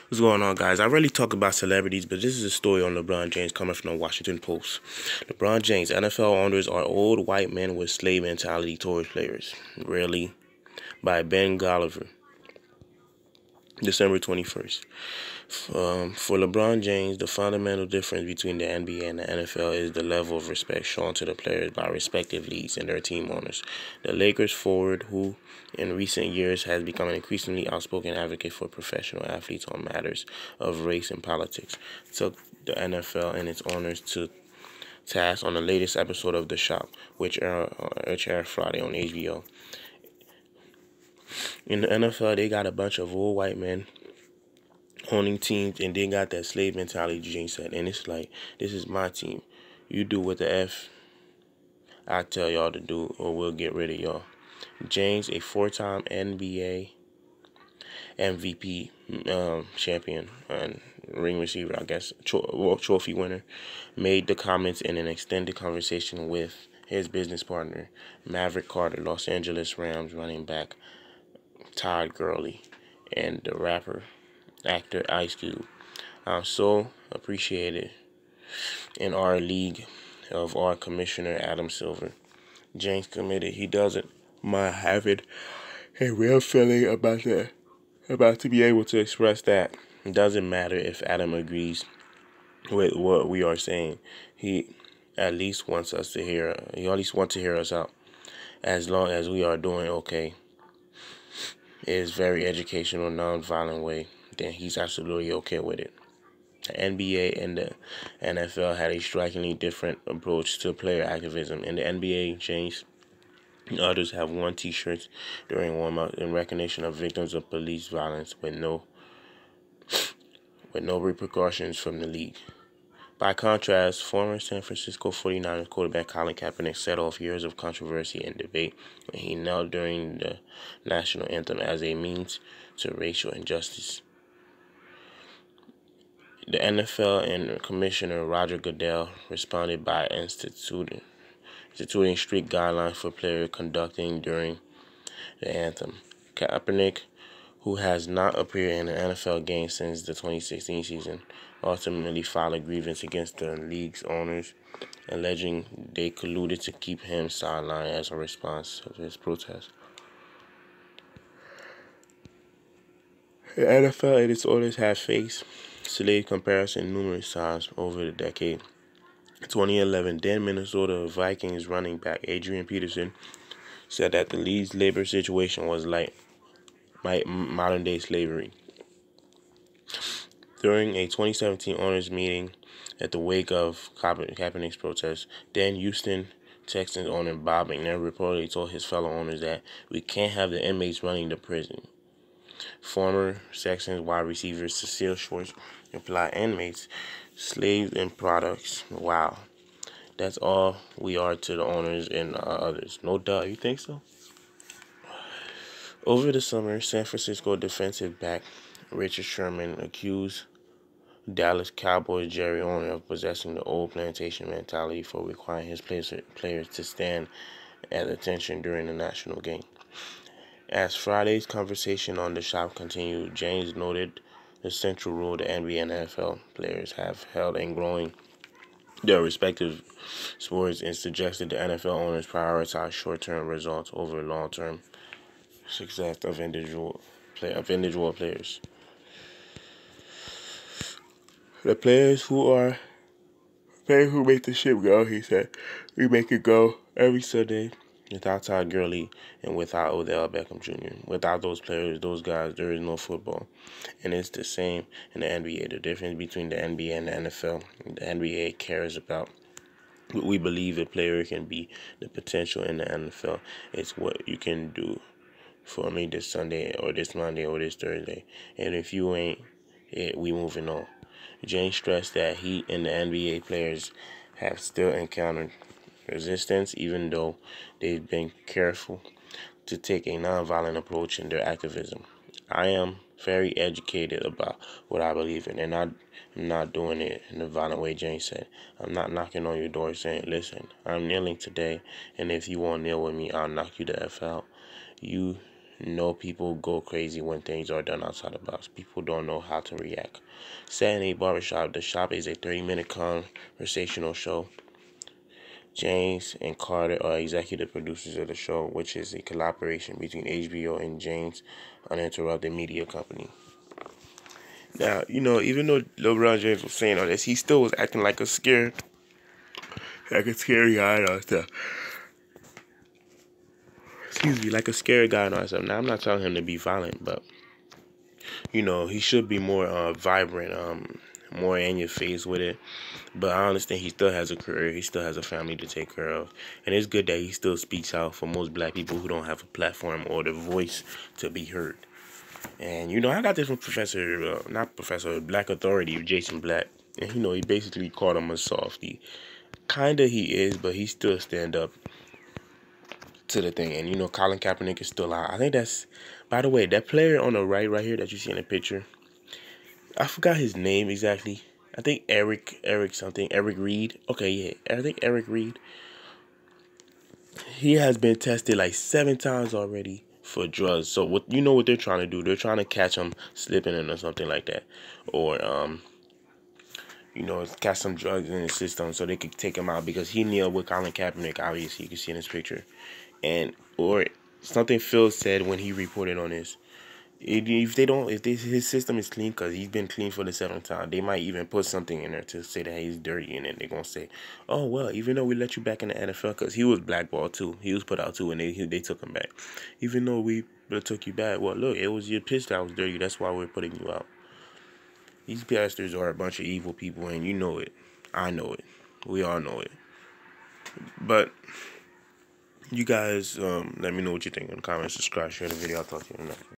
What's going on, guys? I rarely talk about celebrities, but this is a story on LeBron James coming from the Washington Post. LeBron James, NFL owners are old white men with slave mentality towards players. Really? By Ben Golliver, December 21st. For LeBron James, the fundamental difference between the NBA and the NFL is the level of respect shown to the players by respective leagues and their team owners. The Lakers forward, who in recent years has become an increasingly outspoken advocate for professional athletes on matters of race and politics, took the NFL and its owners to task on the latest episode of The Shop, which aired Friday on HBO. In the NFL, they got a bunch of old white men owning teams, and they got that slave mentality James said. And it's like, this is my team. You do what the F I tell y'all to do, or we'll get rid of y'all. James, a four-time NBA MVP champion and ring receiver, I guess, trophy winner, made the comments in an extended conversation with his business partner, Maverick Carter, Los Angeles Rams running back Todd Gurley, and the rapper actor Ice Cube. I'm so appreciated in our league of our commissioner Adam Silver. James committed he doesn't mind having a real feeling about to be able to express that. It doesn't matter if Adam agrees with what we are saying. He at least wants us to hear. He at least wants to hear us out. As long as we are doing okay, it is very educational, non-violent way, then he's absolutely okay with it. The NBA and the NFL had a strikingly different approach to player activism. In the NBA, James and others have worn T-shirts during warm-up in recognition of victims of police violence with no repercussions from the league. By contrast, former San Francisco 49ers quarterback Colin Kaepernick set off years of controversy and debate when he knelt during the national anthem as a means to racial injustice. The NFL and Commissioner Roger Goodell responded by instituting strict guidelines for player conducting during the anthem. Kaepernick, who has not appeared in an NFL game since the 2016 season, ultimately filed a grievance against the league's owners, alleging they colluded to keep him sidelined as a response to his protest. The NFL and its owners have faced slave comparison numerous times over the decade. In 2011, then Minnesota Vikings running back Adrian Peterson said that the league's labor situation was like modern-day slavery. During a 2017 owners meeting at the wake of Kaepernick's protest, then Houston Texans owner Bob McNair reportedly told his fellow owners that we can't have the inmates running the prison. Former Texans wide receiver Cecile Shorts implied inmates, slaves, and products. Wow. That's all we are to the owners and others. No doubt. You think so? Over the summer, San Francisco defensive back Richard Sherman accused Dallas Cowboys Jerry Owner of possessing the old plantation mentality for requiring his players to stand at attention during the national game. As Friday's conversation on The Shop continued, James noted the central role the NBA and NFL players have held in growing their respective sports and suggested the NFL owners prioritize short-term results over long-term success of individual players. The players who make the ship go, he said, we make it go every Sunday. Without Todd Gurley and without Odell Beckham Jr. Without those players, those guys, there is no football. And it's the same in the NBA. The difference between the NBA and the NFL, the NBA cares about what we believe a player can be. The potential in the NFL is what you can do for me this Sunday or this Monday or this Thursday. And if you ain't, we moving on. James stressed that he and the NBA players have still encountered resistance, even though they've been careful to take a nonviolent approach in their activism. I am very educated about what I believe in, and I'm not doing it in a violent way, James said. I'm not knocking on your door saying, listen, I'm kneeling today, and if you won't kneel with me, I'll knock you the F out. You No, people go crazy when things are done outside the box. People don't know how to react. Saturday Barbershop. The Shop is a 30-minute conversational show. James and Carter are executive producers of the show, which is a collaboration between HBO and James Uninterrupted Media Company. Now, even though LeBron James was saying all this, he still was acting like a scary guy and all that stuff. Excuse me, like a scary guy and all that stuff. Now, I'm not telling him to be violent, but he should be more vibrant, more in your face with it. But I understand he still has a career, he still has a family to take care of, and it's good that he still speaks out for most black people who don't have a platform or the voice to be heard. And I got this from Black Authority, Jason Black, and he basically called him a softie. Kinda he is, but he still stand up to the thing. And Colin Kaepernick is still out. I think that's, by the way, that player on the right here that you see in the picture. I forgot his name exactly. I think Eric Reed. Okay, yeah, I think Eric Reed. He has been tested like 7 times already for drugs. So what they're trying to do? They're trying to catch him slipping in or something like that, or catch some drugs in his system so they could take him out because he kneeled with Colin Kaepernick. Obviously, you can see in this picture, and or something Phil said when he reported on this. His system is clean because he's been clean for the 7th time, they might even put something in there to say that he's dirty, and then they're gonna say, "Oh well, even though we let you back in the NFL because he was blackballed too, he was put out too, and they took him back. Even though we took you back, well look, it was your pitch that was dirty. That's why we're putting you out." These pastors are a bunch of evil people, and you know it. I know it. We all know it. But you guys, let me know what you think in the comments. Subscribe, share the video. I'll talk to you in the next one.